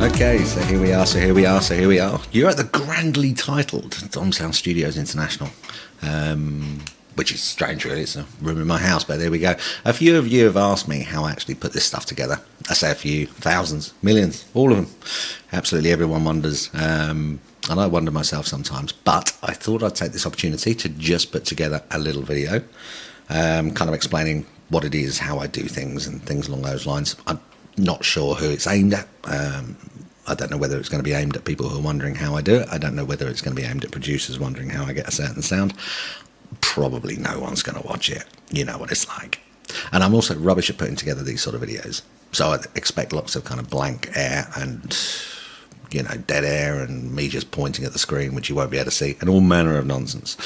Okay, so here we are. You're at the grandly titled Dom Sound Studios International, which is strange really, it's a room in my house, but there we go. A few of you have asked me how I actually put this stuff together. I say a few, thousands, millions, all of them. Absolutely everyone wonders, and I wonder myself sometimes, but I thought I'd take this opportunity to just put together a little video, kind of explaining what it is, how I do things and things along those lines. I'm not sure who it's aimed at. I don't know whether it's going to be aimed at people who are wondering how I do it. I don't know whether it's going to be aimed at producers wondering how I get a certain sound. Probably no one's going to watch it. You know what it's like. And I'm also rubbish at putting together these sort of videos. So I expect lots of kind of blank air and, you know, dead air and me just pointing at the screen, which you won't be able to see, and all manner of nonsense.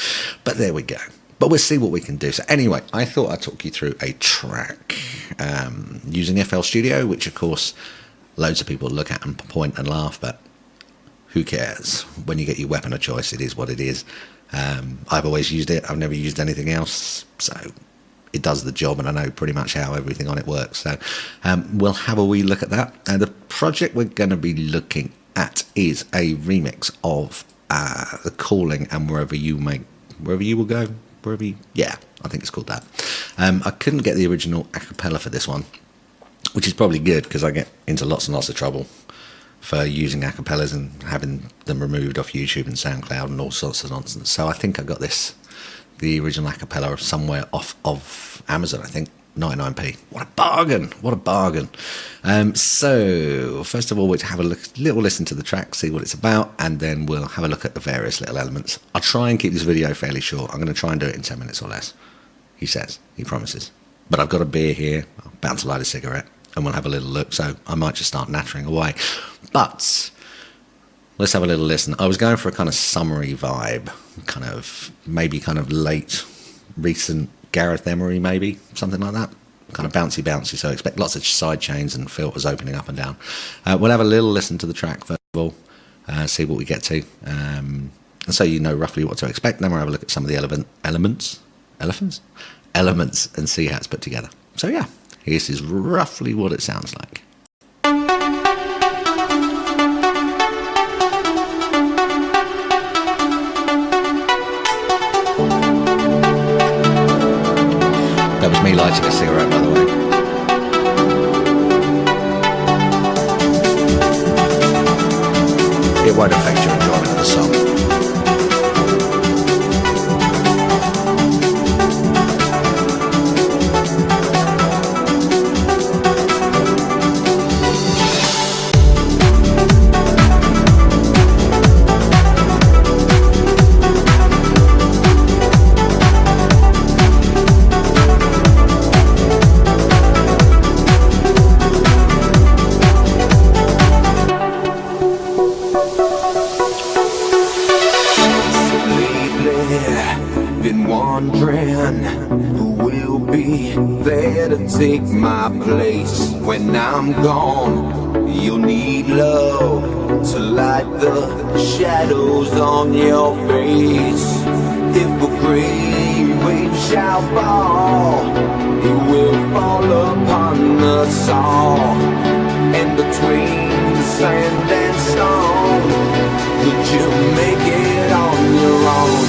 But there we go. But we'll see what we can do. So anyway, I thought I'd talk you through a track using FL Studio, which of course loads of people look at and point and laugh, but who cares? When you get your weapon of choice, it is what it is. I've always used it. I've never used anything else, so it does the job, and I know pretty much how everything on it works. So we'll have a wee look at that. And the project we're going to be looking at is a remix of The Calling and Wherever You Will Go. Yeah, I think it's called that. I couldn't get the original a cappella for this one, which is probably good because I get into lots and lots of trouble for using a cappellas and having them removed off YouTube and SoundCloud and all sorts of nonsense. So I think I got the original a cappella somewhere off of Amazon, I think, 99p. What a bargain! What a bargain! So first of all, we'll have a little listen to the track, see what it's about, and then we'll have a look at the various little elements. I'll try and keep this video fairly short. I'm going to try and do it in 10 minutes or less. He says, he promises. But I've got a beer here. I'm about to light a cigarette, and we'll have a little look. So I might just start nattering away. But let's have a little listen. I was going for a kind of summery vibe, maybe late, recent Gareth Emery, maybe something like that, kind of bouncy. So expect lots of side chains and filters opening up and down. We'll have a little listen to the track first of all, see what we get to, and so you know roughly what to expect. Then we'll have a look at some of the elements and see how it's put together. So yeah, this is roughly what it sounds like. That was me lighting a cigarette, by the way. It won't affect your enjoyment of the song. Been wondering who will be there to take my place when I'm gone. You'll need love to light the shadows on your face. If a great wave shall fall, it will fall upon us all. And between sand and stone, could you make it on your own?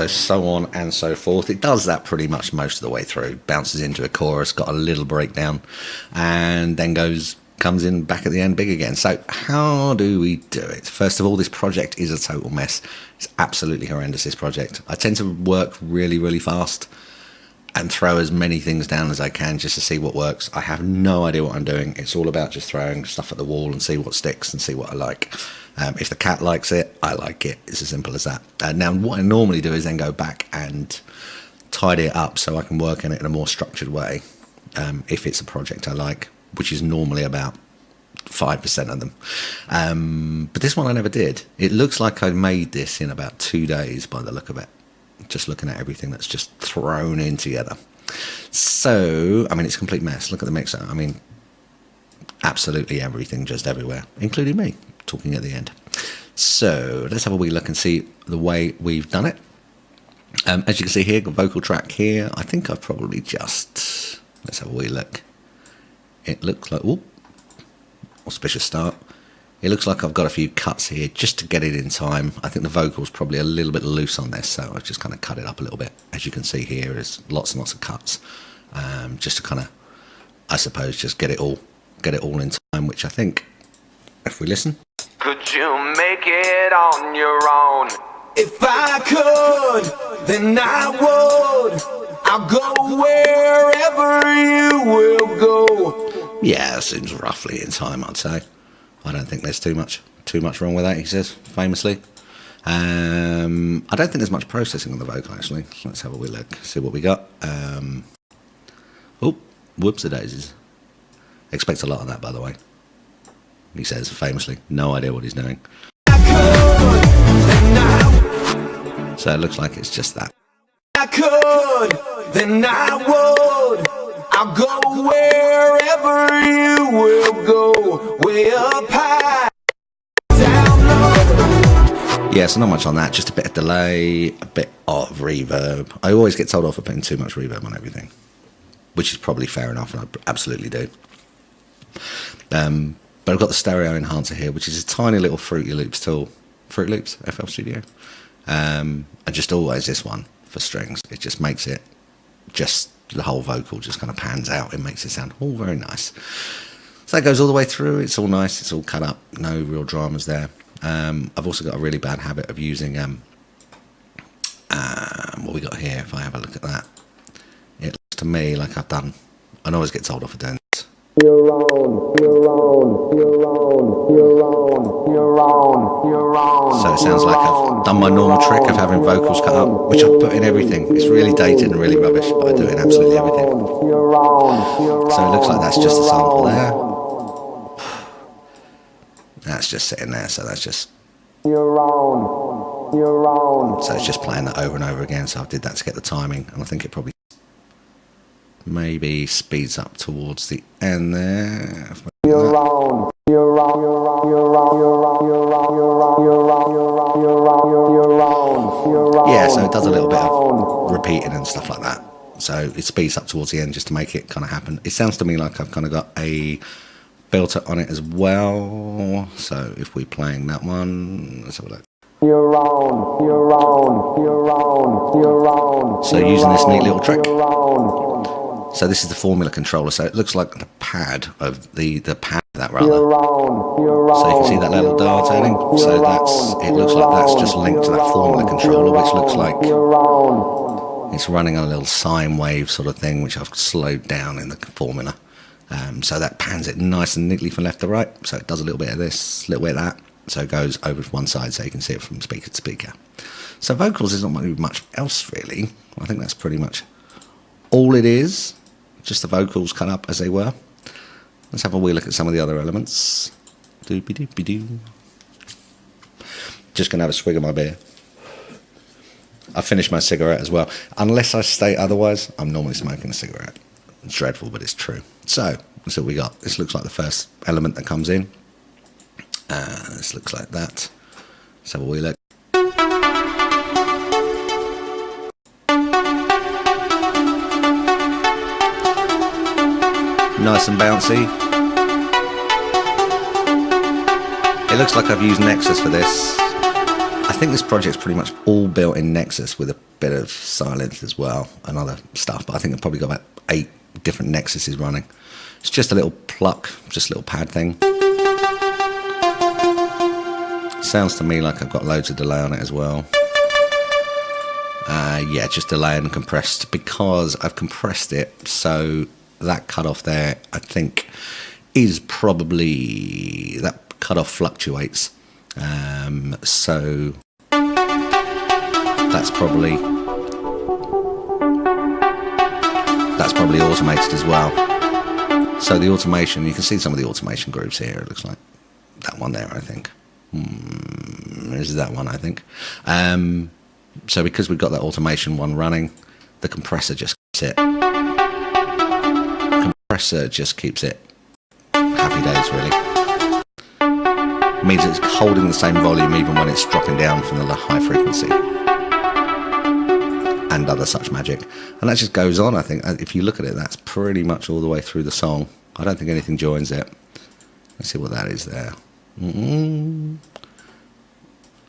So on and so forth. It does that pretty much most of the way through. Bounces into a chorus, got a little breakdown, and then comes in back at the end big again. So how do we do it? First of all, this project is a total mess. It's absolutely horrendous, this project. I tend to work really fast and throw as many things down as I can just to see what works. I have no idea what I'm doing. It's all about just throwing stuff at the wall and see what sticks and see what I like. If the cat likes it, I like it. It's as simple as that. Now, what I normally do is then go back and tidy it up so I can work on it in a more structured way. If it's a project I like, which is normally about 5% of them. But this one I never did. It looks like I made this in about 2 days by the look of it. Just looking at everything that's just thrown in together. So, I mean, it's a complete mess. Look at the mixer. I mean, absolutely everything just everywhere, including me talking at the end. So let's have a wee look and see the way we've done it. As you can see here, got vocal track here. I think I've probably just, let's have a wee look. It looks like, oh, auspicious start. It looks like I've got a few cuts here just to get it in time. I think the vocal's probably a little bit loose on this, so I've just kind of cut it up a little bit. As you can see here, there's lots and lots of cuts, just to kind of, I suppose, just get it all in time. Which I think, if we listen, Could you make it on your own? If I could, then I would. I'll go wherever you will go. yeah, it seems roughly in time, I'd say. I don't think there's too much wrong with that, he says, famously. I don't think there's much processing on the vocal, actually. Let's have a wee look, see what we got. Oh, whoops-a-daisies. Expect a lot of that, by the way. He says, famously, no idea what he's doing. So it looks like it's just that. I could, then I would. I'll go wherever you will go. Way up high, down low. Yeah, so not much on that, just a bit of delay, a bit of reverb. I always get told off for putting too much reverb on everything, which is probably fair enough, and I absolutely do. But I've got the stereo enhancer here, which is a tiny little Fruity Loops tool. Fruity Loops, FL Studio. And just always this one for strings. It just makes it, just the whole vocal just kind of pans out. It makes it sound all very nice. So that goes all the way through. It's all nice. It's all cut up. No real dramas there. I've also got a really bad habit of using what we got here. If I have a look at that, it looks to me like I've done, I always get told off for doing this. You're on, you're on, you're on, you're on, you're on, you're on. So it sounds like I've done my normal trick of having vocals cut up, which I've put in everything. It's really dated and really rubbish, but I do it in absolutely everything. So it looks like that's just a sample there. That's just sitting there, so that's just... You're on, you're on. So it's just playing that over and over again, so I did that to get the timing, and I think it probably maybe speeds up towards the end there. You're on, you're on, you're on, you're on, you're on, you're on, you're on, you're on, you're on, you're on, you're on, you're on. Yeah, so it does a little bit of repeating and stuff like that. So it speeds up towards the end just to make it kind of happen. It sounds to me like I've kind of got a filter on it as well. So if we're playing that one, let's have a look. You're on, you're on, you're on, you're on. So using this neat little trick. So this is the formula controller, so it looks like the pad of the pad of that rather. So you can see that little dial turning. So that's, it looks like that's just linked to that formula controller, which looks like it's running on a little sine wave sort of thing, which I've slowed down in the formula. So that pans it nice and neatly from left to right. So it does a little bit of this, a little bit of that. So it goes over to one side so you can see it from speaker to speaker. So vocals is not much else really. I think that's pretty much all it is. Just the vocals cut up as they were. Let's have a wee look at some of the other elements. Doopy-doopy-doo. Just going to have a swig of my beer. I finished my cigarette as well. Unless I state otherwise, I'm normally smoking a cigarette. It's dreadful, but it's true. So, that's what we got. This looks like the first element that comes in. This looks like that. Let's have a wee look. Nice and bouncy. It looks like I've used Nexus for this. I think this project's pretty much all built in Nexus with a bit of silence as well and other stuff, but I think I've probably got about 8 different Nexuses running. It's just a little pluck, just a little pad thing. Sounds to me like I've got loads of delay on it as well. Yeah, just delay and compressed, because I've compressed it so that cutoff there, I think, is probably, that cutoff fluctuates So that's probably automated as well. So the automation, you can see some of the automation grooves here. It looks like that one there, I think. This is that one, I think. So because we've got that automation one running, the compressor just keeps it. Compressor just keeps it happy days, really. It means it's holding the same volume even when it's dropping down from the high frequency. And other such magic. And that just goes on, I think. If you look at it, that's pretty much all the way through the song. I don't think anything joins it. Let's see what that is there.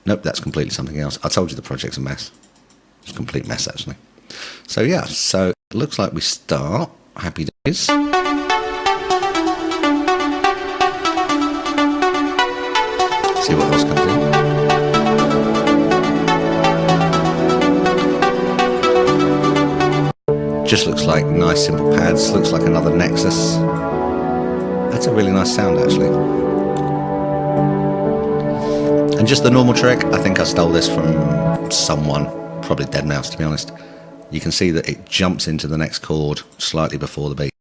Nope, that's completely something else. I told you the project's a mess. It's a complete mess, actually. So yeah, so it looks like we start Happy Days. See what else comes in. Just looks like nice simple pads. Looks like another Nexus. That's a really nice sound, actually. And just the normal trick, I think I stole this from someone, probably Deadmau5 to be honest. You can see that it jumps into the next chord slightly before the beat.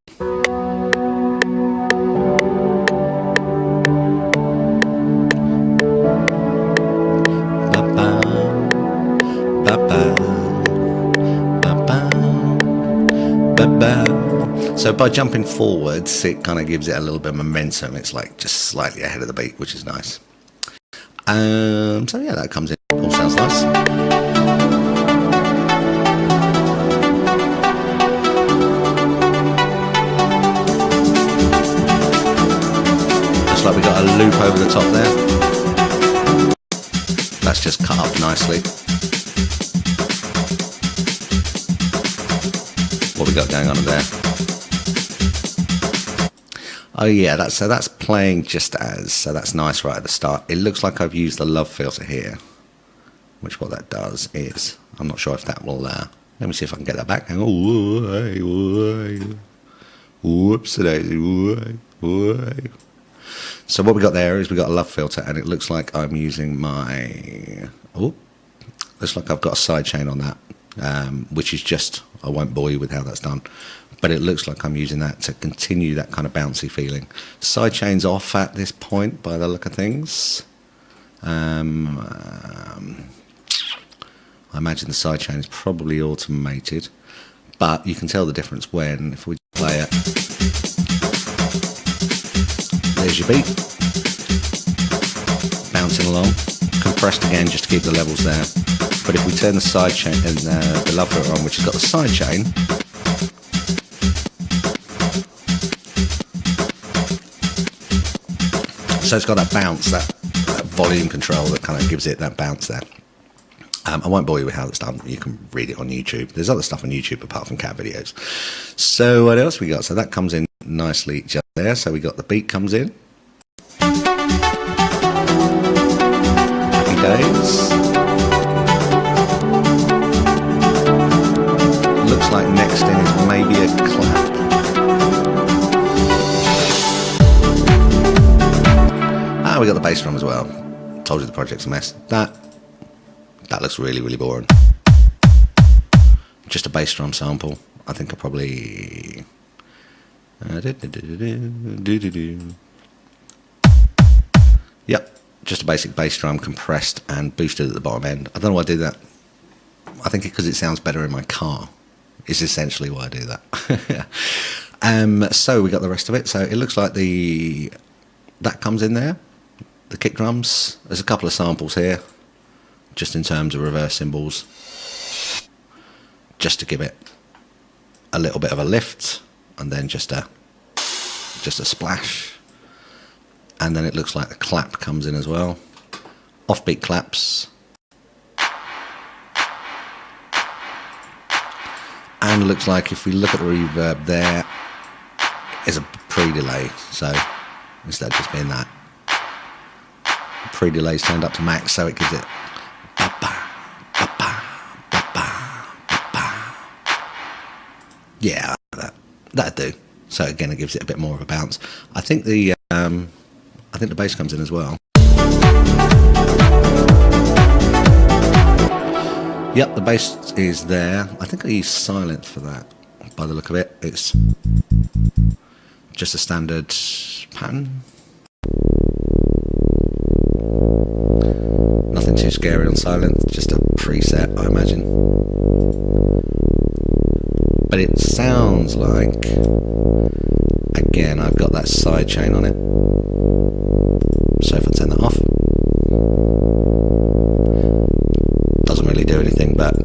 So by jumping forwards, it kind of gives it a little bit of momentum. It's like just slightly ahead of the beat, which is nice. So yeah, that comes in. All sounds nice. Looks like we got a loop over the top there. That's just cut up nicely. What we got going on in there? Oh yeah, that's playing just as, so that's nice right at the start. It looks like I've used the love filter here, which what that does is, I'm not sure if that will, let me see if I can get that back. Hang on. Whoops, daisy. So what we got there is we got a love filter, and it looks like I'm using my, looks like I've got a sidechain on that, which is just, I won't bore you with how that's done. But it looks like I'm using that to continue that kind of bouncy feeling. Sidechain's off at this point by the look of things. I imagine the sidechain is probably automated, but you can tell the difference when, if we play it, there's your beat, bouncing along, compressed again just to keep the levels there. But if we turn the sidechain and the love filter on, which has got the sidechain, so it's got that bounce, that volume control that kind of gives it that bounce there. I won't bore you with how it's done. You can read it on YouTube. There's other stuff on YouTube apart from cat videos. So what else we got? So that comes in nicely just there. So we got the beat comes in. Happy Days. Looks like next in is maybe a clap. We got the bass drum as well. Told you the project's a mess. That looks really, really boring. Just a bass drum sample. I think I probably... Yep, just a basic bass drum compressed and boosted at the bottom end. I don't know why I do that. I think because it sounds better in my car is essentially why I do that. So we got the rest of it. So it looks like that comes in there. The kick drums, there's a couple of samples here, just in terms of reverse cymbals, just to give it a little bit of a lift, and then just a splash, and then it looks like the clap comes in as well, offbeat claps, and it looks like if we look at the reverb there, is a pre-delay, so instead of just being that, pre-delay's turned up to max, so it gives it yeah, that'd do. So again, it gives it a bit more of a bounce. I think the bass comes in as well. Yep, the bass is there. I think I use silent for that. By the look of it, it's just a standard pattern. Nothing too scary on silent, just a preset, I imagine. But it sounds like, again, I've got that side chain on it. So if I turn that off, doesn't really do anything, but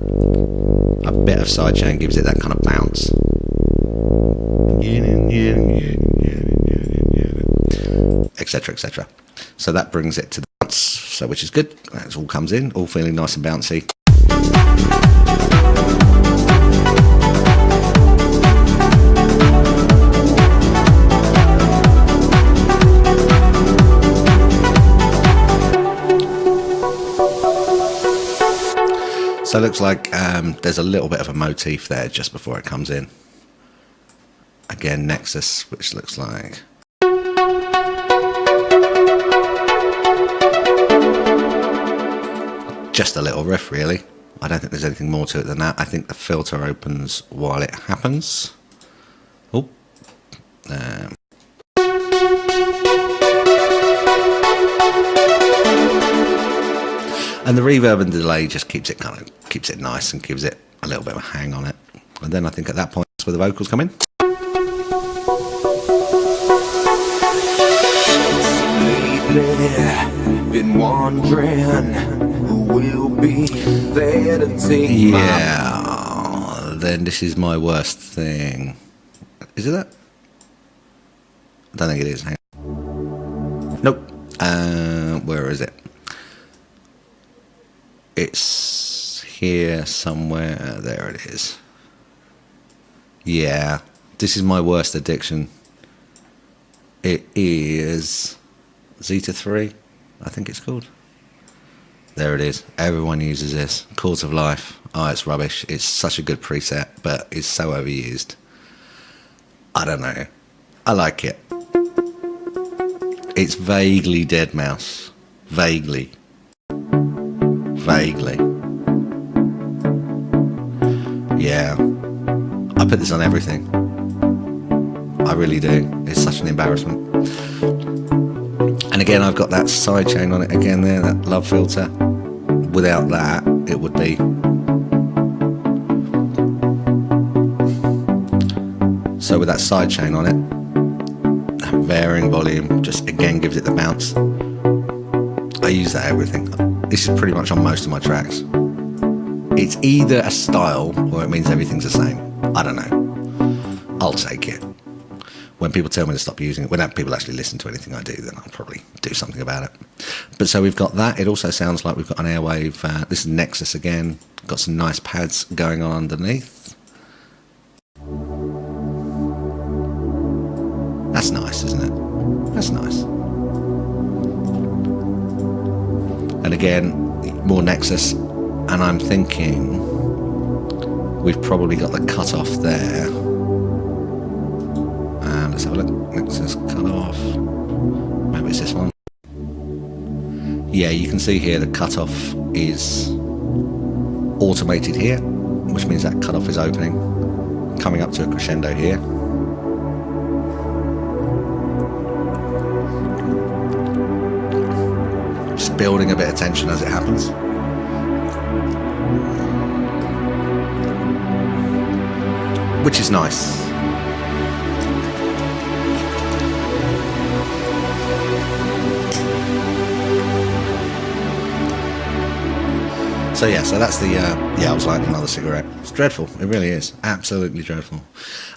a bit of side chain gives it that kind of bounce. Etc, etc. So that brings it to the bounce, so which is good. That all comes in, all feeling nice and bouncy. So it looks like there's a little bit of a motif there just before it comes in. Again, Nexus, which looks like... just a little riff, really. I don't think there's anything more to it than that. I think the filter opens while it happens. Oh. And the reverb and delay just keeps it nice and gives it a little bit of a hang on it. And then I think at that point that's where the vocals come in. Lately, been wondering who will be there to take then this is my worst thing. Is it that? I don't think it is. Hang on. Nope. Where is it? It's here somewhere. There it is. Yeah, this is my worst addiction. It is Zeta 3, I think it's called. There it is. Everyone uses this. Chords of Life. Oh, it's rubbish. It's such a good preset, but it's so overused. I don't know. I like it. It's vaguely Dead Mouse. Vaguely. Yeah. I put this on everything. I really do. It's such an embarrassment. And again, I've got that side chain on it again there, that love filter. Without that, it would be... So with that side chain on it, that varying volume just again gives it the bounce. I use that everything. This is pretty much on most of my tracks. It's either a style or it means everything's the same. I don't know. I'll take it. When people tell me to stop using it, when people actually listen to anything I do, then I'll probably do something about it. But so we've got that. It also sounds like we've got an airwave. This is Nexus again. Got some nice pads going on underneath. That's nice, isn't it? That's nice. And again, more Nexus. And I'm thinking we've probably got the cutoff there. Let's have a look. Nexus cutoff. Maybe it's this one. Yeah, you can see here the cutoff is automated here, which means that cutoff is opening, coming up to a crescendo here. Just building a bit of tension as it happens. Which is nice. So yeah, so that's the, yeah, I was lighting another cigarette. It's dreadful, it really is, absolutely dreadful.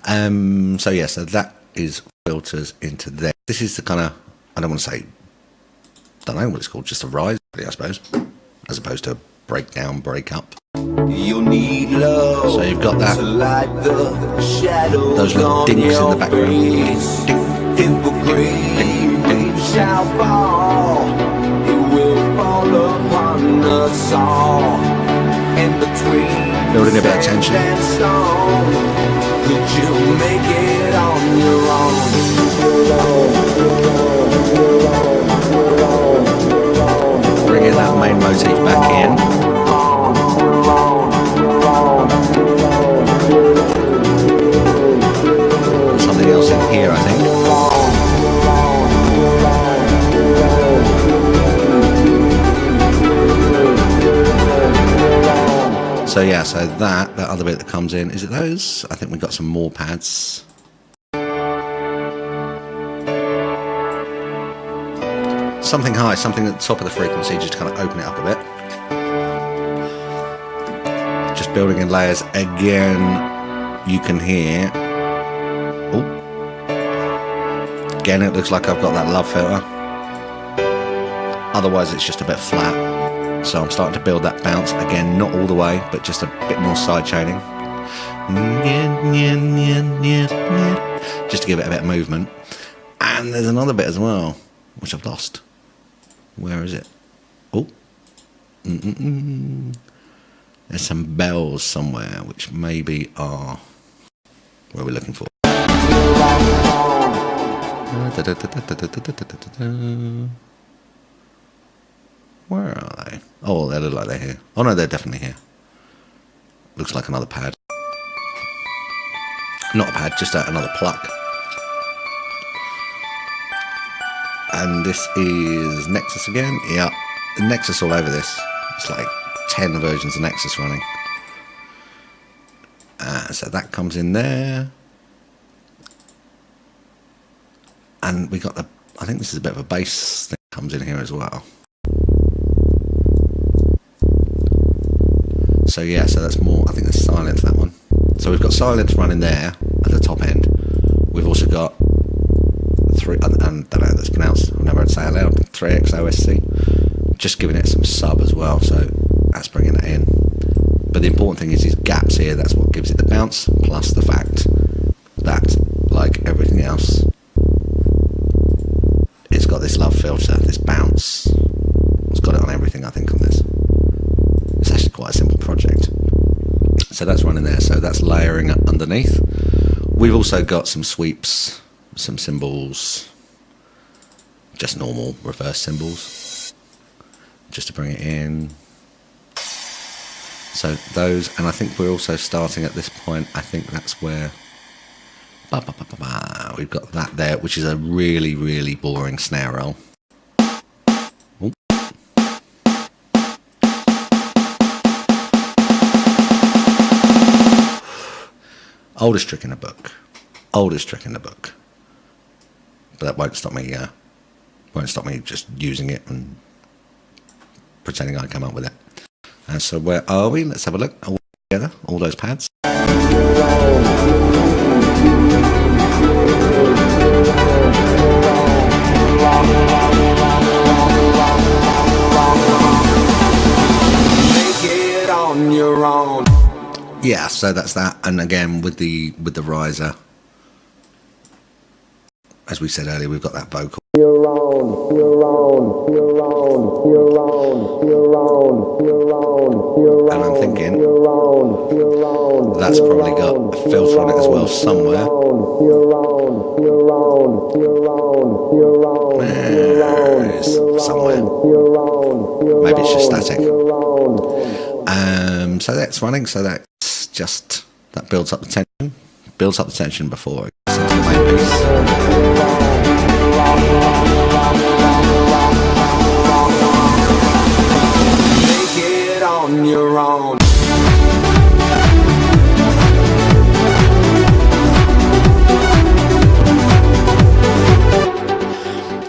So yeah, so that is filters into there. This is the kind of, I don't want to say, don't know what it's called, just a rise, I suppose, as opposed to a breakdown, break up. You'll need love. So you've got that, to light the shadows, those little dinks in the background. If a great wave shall fall, it will fall upon us all. And between building a bit of tension. And stone, could you make it on your own? Bringing that main motif back in. So yeah, so that other bit that comes in, is it those? I think we've got some more pads. Something high, something at the top of the frequency, just to kind of open it up a bit. Just building in layers. Again, you can hear... Oh. Again, it looks like I've got that love filter. Otherwise, it's just a bit flat. So I'm starting to build that bounce. Again, not all the way, but just a bit more side chaining. Just to give it a bit of movement. And there's another bit as well, which I've lost. Where is it? Oh. There's some bells somewhere, which maybe are where we're looking for. Where are they? Oh, they look like they're here. Oh no, they're definitely here. Looks like another pad. Not a pad, just another pluck. And this is Nexus again. Yeah, Nexus all over this. It's like 10 versions of Nexus running. So that comes in there. And we got the, I think this is a bit of a bass thing that comes in here as well. So yeah, so that's more, I think there's silence, that one. So we've got silence running there at the top end. We've also got I don't know how that's pronounced, I've never heard it say it aloud, 3X OSC. Just giving it some sub as well, so that's bringing it in. But the important thing is these gaps here, that's what gives it the bounce, plus the fact that, like everything else, it's got this love filter, this bounce. It's got it on everything, I think, on this. It's actually quite a simple project. So that's running there, so that's layering underneath. We've also got some sweeps, some cymbals, just normal reverse cymbals, just to bring it in. So those, and I think we're also starting at this point, I think that's where we've got that there, which is a really, really boring snare roll. Ooh. Oldest trick in the book. Oldest trick in the book. But that won't stop me just using it and pretending I come up with it. And so where are we? Let's have a look. All together, all those pads. Make it on your own. Yeah, so that's that. And again with the riser, as we said earlier, we've got that vocal. And I'm thinking that's probably got a filter on it as well somewhere. It's somewhere. Maybe it's just static. So that's running, so that's just, that builds up the tension. Builds up the tension before it gets into the main piece. Make it on your own.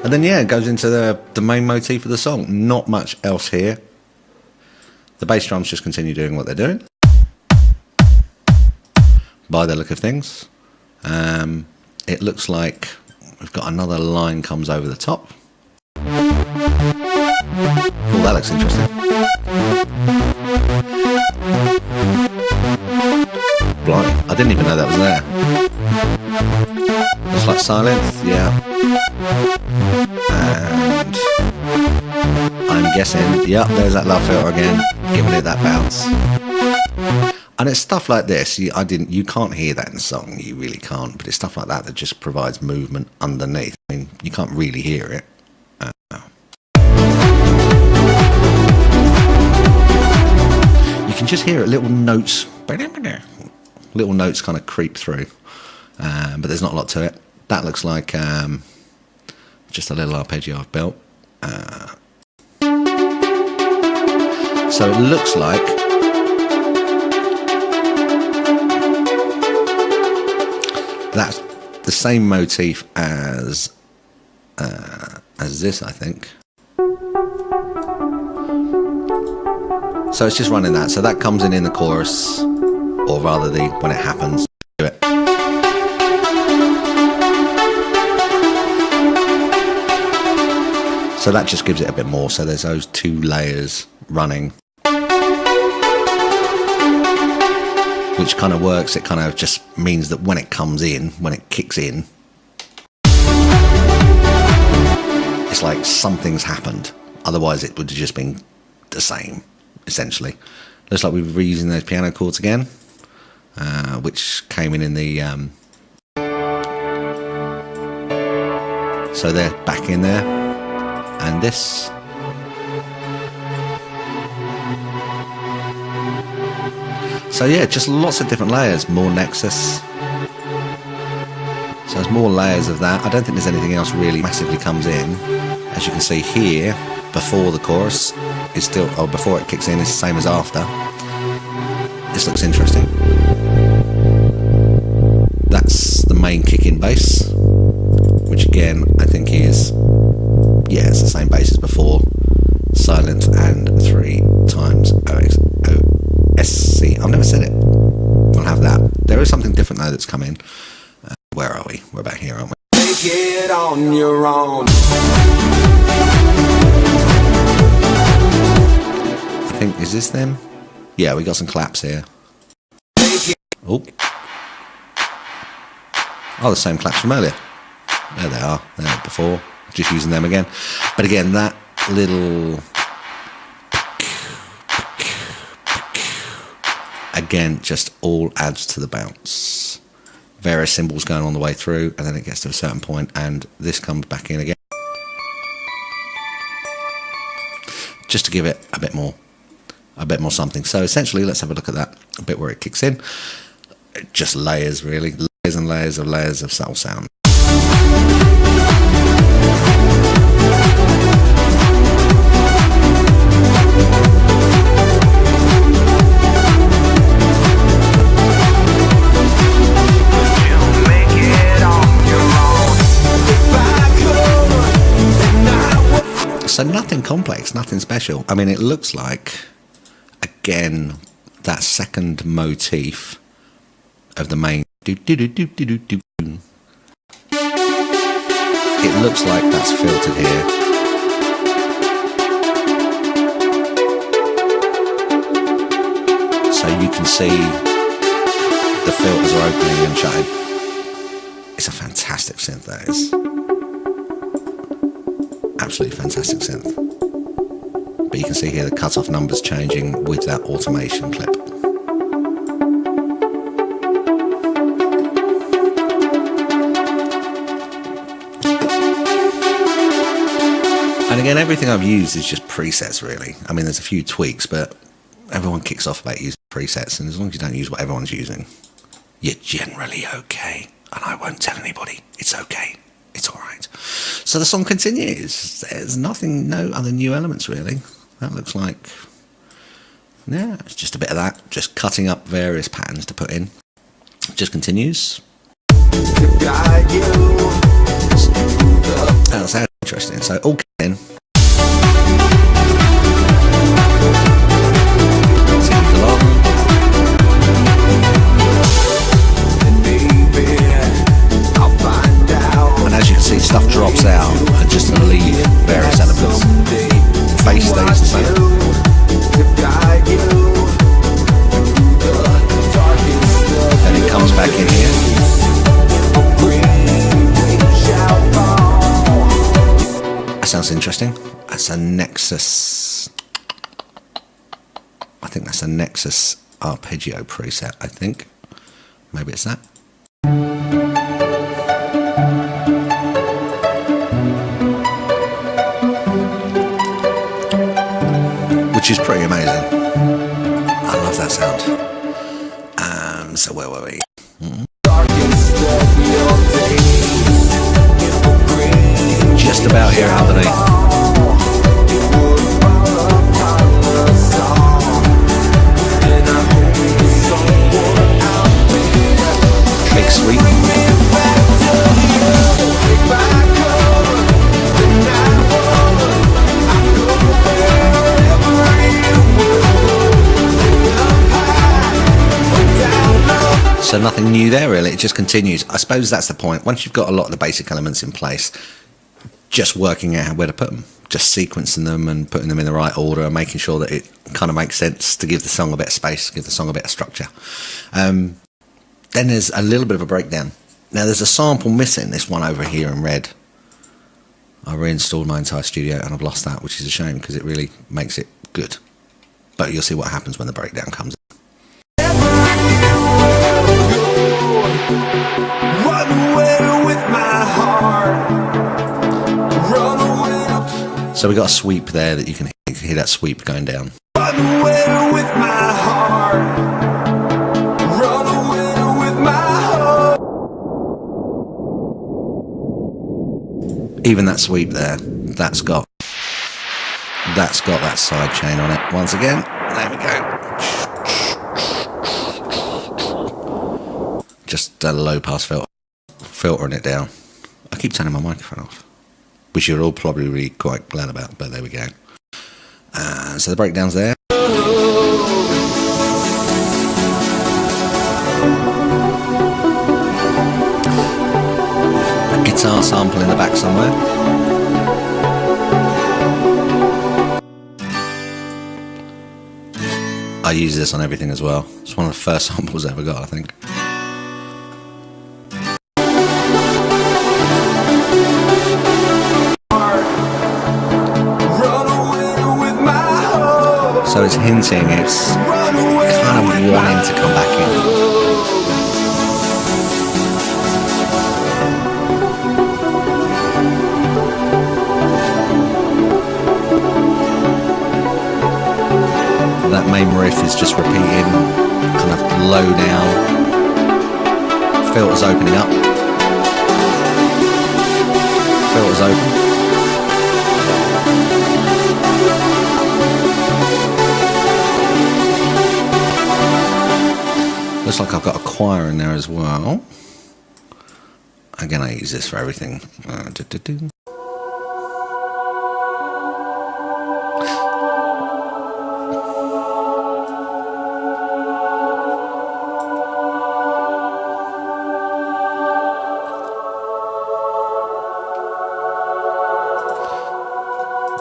And then yeah, it goes into the main motif of the song. Not much else here. The bass drums just continue doing what they're doing, by the look of things. It looks like we've got another line comes over the top. Oh, that looks interesting. Blimey, I didn't even know that was there. Looks like silence, yeah. And I'm guessing, yep, there's that love filter again, giving it that bounce. And it's stuff like this, you can't hear that in the song, you really can't, but it's stuff like that that just provides movement underneath. I mean, you can't really hear it. You can just hear it, little notes kind of creep through, but there's not a lot to it. That looks like just a little arpeggio I've built. So it looks like That's the same motif as this, I think. So it's just running that. So that comes in the chorus, or rather when it happens. Do it. So that just gives it a bit more. So there's those two layers running, which kind of works. It kind of just means that when it comes in, when it kicks in, it's like something's happened. Otherwise it would have just been the same, essentially. Looks like we're reusing those piano chords again, which came in the so they're back in there, and this. So yeah, just lots of different layers, more Nexus. So there's more layers of that. I don't think there's anything else really massively comes in. As you can see here, before the chorus is still, or before it kicks in, is the same as after. This looks interesting. That's the main kick-in bass, which again I think is, yeah, it's the same bass as before. Silent and 3 times OXOSC. I've never said it. We'll have that. There is something different though that's come in. Where are we? We're back here, aren't we? Take it on your own. I think, is this them? Yeah, we got some claps here. Oh. Oh, the same claps from earlier. There they are. There before. Just using them again. But again, that little... Again, just all adds to the bounce. Various cymbals going on the way through, and then it gets to a certain point, and this comes back in again. Just to give it a bit more something. So essentially, let's have a look at that a bit where it kicks in. Just layers, really. Layers and layers of subtle sound. So nothing complex, nothing special. I mean, it looks like, again, that second motif of the main. It looks like that's filtered here. So you can see the filters are opening and shutting. It's a fantastic synth, that is. Absolutely fantastic synth. But you can see here the cut-off numbers changing with that automation clip. And again, everything I've used is just presets, really. I mean, there's a few tweaks, but everyone kicks off about using presets, and as long as you don't use what everyone's using, you're generally okay. And I won't tell anybody. It's okay. It's all right. So the song continues. There's nothing, no other new elements really. That looks like, yeah, it's just a bit of that. Just cutting up various patterns to put in. It just continues. That sounds interesting. So all in. Sings along. And as you can see, stuff drops out and just to leave various elements. Bass stays the same. And it comes back in here. That sounds interesting. That's a Nexus. I think that's a Nexus arpeggio preset, I think. Maybe it's that. Which is pretty amazing. I love that sound. So where were we? Just about here, Albany. Big sweet. So nothing new there really, it just continues. I suppose that's the point. Once you've got a lot of the basic elements in place, just working out where to put them, just sequencing them and putting them in the right order and making sure that it kind of makes sense to give the song a bit of space, give the song a bit of structure. Then there's a little bit of a breakdown. Now there's a sample missing, this one over here in red. I reinstalled my entire studio and I've lost that, which is a shame because it really makes it good. But you'll see what happens when the breakdown comes in. So we got a sweep there that you can hear that sweep going down. Even that sweep there, that's got that side chain on it. Once again, there we go. Just a low pass filtering it down. I keep turning my microphone off, which you're all probably really quite glad about, but there we go. So the breakdown's there. A guitar sample in the back somewhere. I use this on everything as well. It's one of the first samples I ever got, I think. So it's hinting, it's kind of wanting to come back in. That main riff is just repeating, kind of low down. Filters opening up. Filters open. Looks like I've got a choir in there as well. Again, I use this for everything.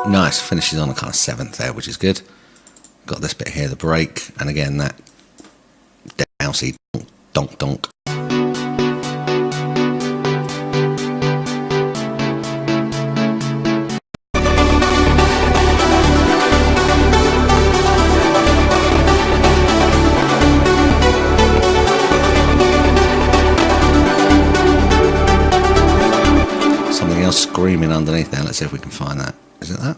Nice, finishes on a kind of 7th there, which is good. Got this bit here, the break, and again that bouncy donk donk. Something else screaming underneath there. Let's see if we can find that. Is it that?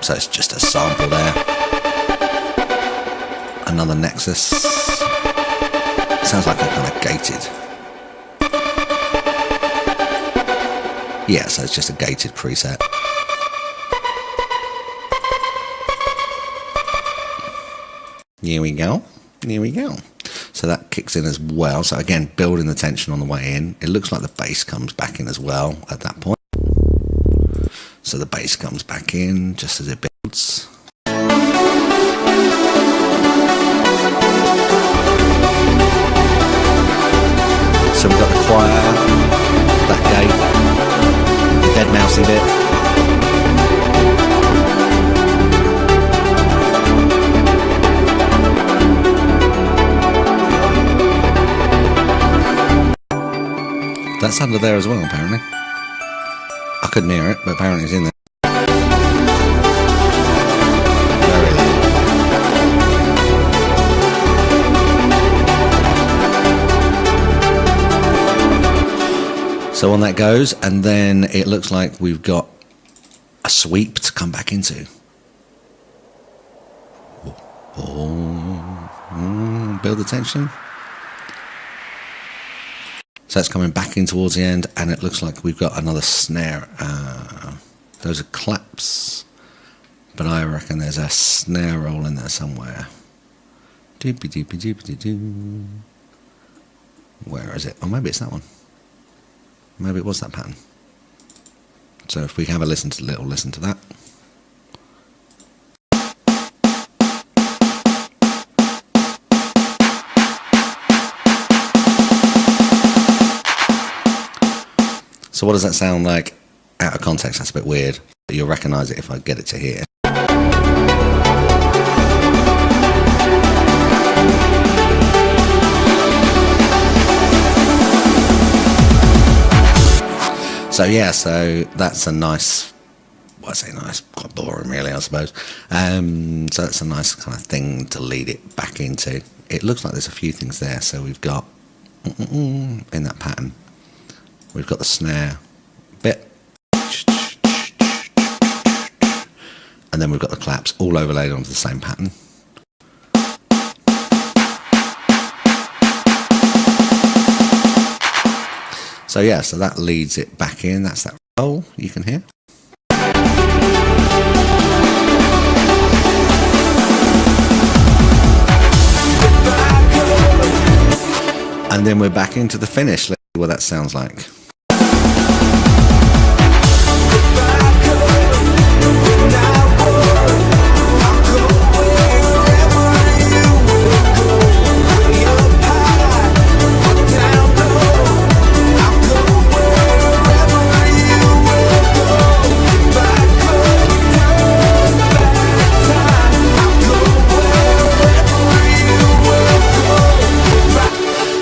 So it's just a sample there. Another Nexus. Sounds like a kind of gated. Yeah, so it's just a gated preset. Here we go. Here we go. So that kicks in as well. So again, building the tension on the way in. It looks like the bass comes back in as well at that point. So the bass comes back in just as it builds. So we've got the choir, that gate, the dead mousey bit. That's under there as well, apparently. I couldn't hear it, but apparently it's in there. Very low. So on that goes, and then it looks like we've got a sweep to come back into. Build the tension. So that's coming back in towards the end, and it looks like we've got another snare. Those are claps, but I reckon there's a snare roll in there somewhere. Doopy doopy doopy doo. Where is it? Oh, maybe it's that one. Maybe it was that pattern. So if we have a listen to that. So what does that sound like out of context? That's a bit weird, but you'll recognise it if I get it to here. So yeah, so that's a nice, well, I say nice, quite boring really, I suppose. So that's a nice kind of thing to lead it back into. It looks like there's a few things there. So we've got, in that pattern, we've got the snare bit, and then we've got the claps all overlaid onto the same pattern. So yeah, so that leads it back in. That's that roll you can hear. And then we're back into the finish. Let's see what that sounds like.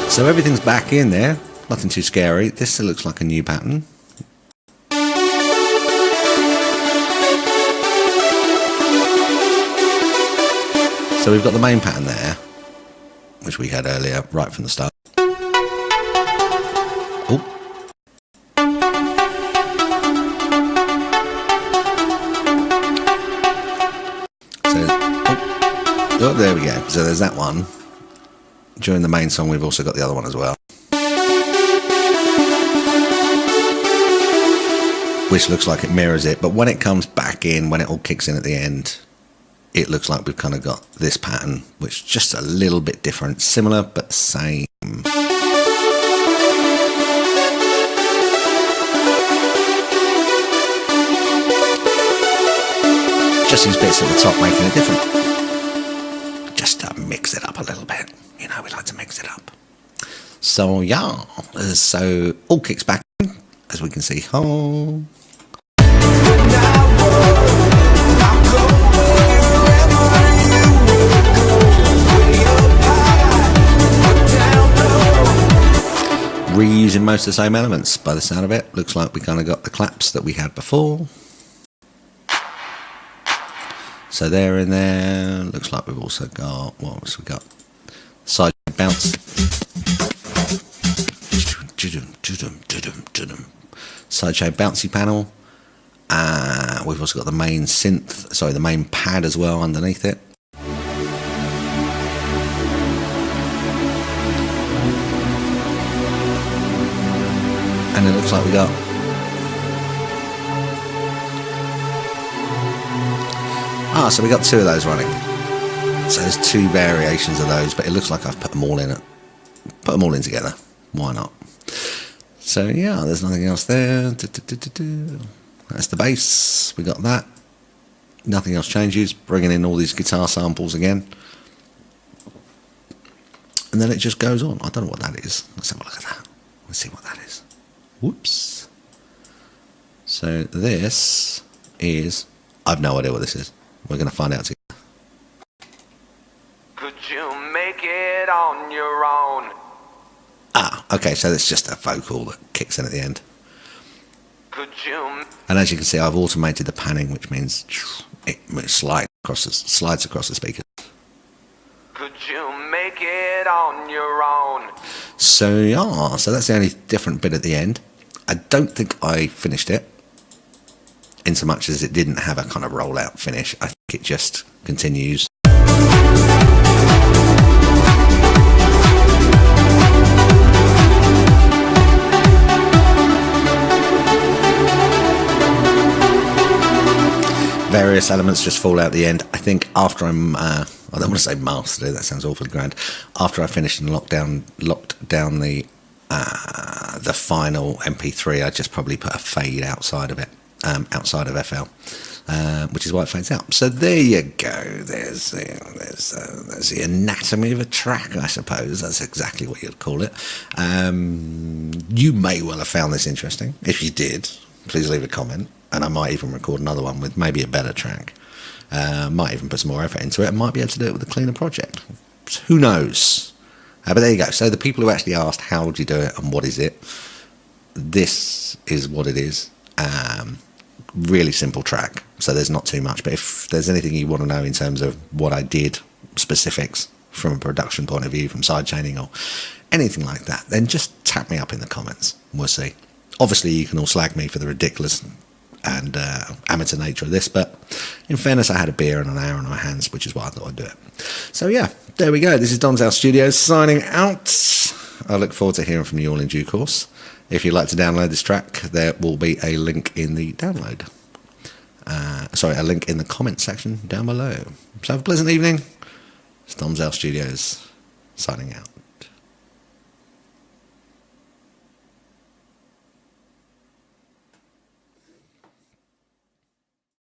So everything's back in there, nothing too scary. This looks like a new pattern. So we've got the main pattern there, which we had earlier, right from the start. Oh. So, oh, there we go. So there's that one. During the main song, we've also got the other one as well, which looks like it mirrors it. But when it comes back in, when it all kicks in at the end, it looks like we've kind of got this pattern, which is just a little bit different, similar but same. Just these bits at the top making it different, just to mix it up a little bit. You know, we like to mix it up. So yeah, so all kicks back in, as we can see. Oh. Reusing most of the same elements by the sound of it. Looks like we kind of got the claps that we had before. So they're in there. Looks like we've also got, what else we got? Side bounce. Sideshow bouncy panel. We've also got the main synth, sorry, the main pad as well underneath it. And it looks like we got so we got two of those running. So there's two variations of those, but it looks like I've put them all in together. Why not? So yeah, there's nothing else there. That's the bass. We got that. Nothing else changes. Bringing in all these guitar samples again. And then it just goes on. I don't know what that is. Let's have a look at that. Let's see what that is. Whoops. So this is, I've no idea what this is. We're going to find out together. Could you make it on your own? Okay, so it's just a vocal that kicks in at the end. Could you? And as you can see, I've automated the panning, which means it slides across the speakers. Could you make it on your own? So yeah, so that's the only different bit at the end. I don't think I finished it, in so much as it didn't have a kind of rollout finish. I think it just continues. Various elements just fall out at the end. I think after I'm, I don't want to say mastered it, that sounds awfully grand. After I finished and locked down the final MP3, I just probably put a fade outside of it. outside of FL, which is why it fades out. So there you go. There's the anatomy of a track, I suppose. That's exactly what you'd call it. You may well have found this interesting. If you did, please leave a comment, and I might even record another one with maybe a better track. Might even put some more effort into it. I might be able to do it with a cleaner project. Who knows? But there you go. So the people who actually asked how would you do it and what is it, this is what it is. Really simple track, so there's not too much. But if there's anything you want to know in terms of what I did, specifics from a production point of view, from sidechaining or anything like that, then just tap me up in the comments. We'll see. Obviously, you can all slag me for the ridiculous and amateur nature of this, but in fairness, I had a beer and an hour on my hands, which is why I thought I'd do it. So yeah, there we go. This is Dom's House Studios signing out. I look forward to hearing from you all in due course. If you'd like to download this track, there will be a link in the download. A link in the comment section down below. So have a pleasant evening. It's Dom's House Studios signing out.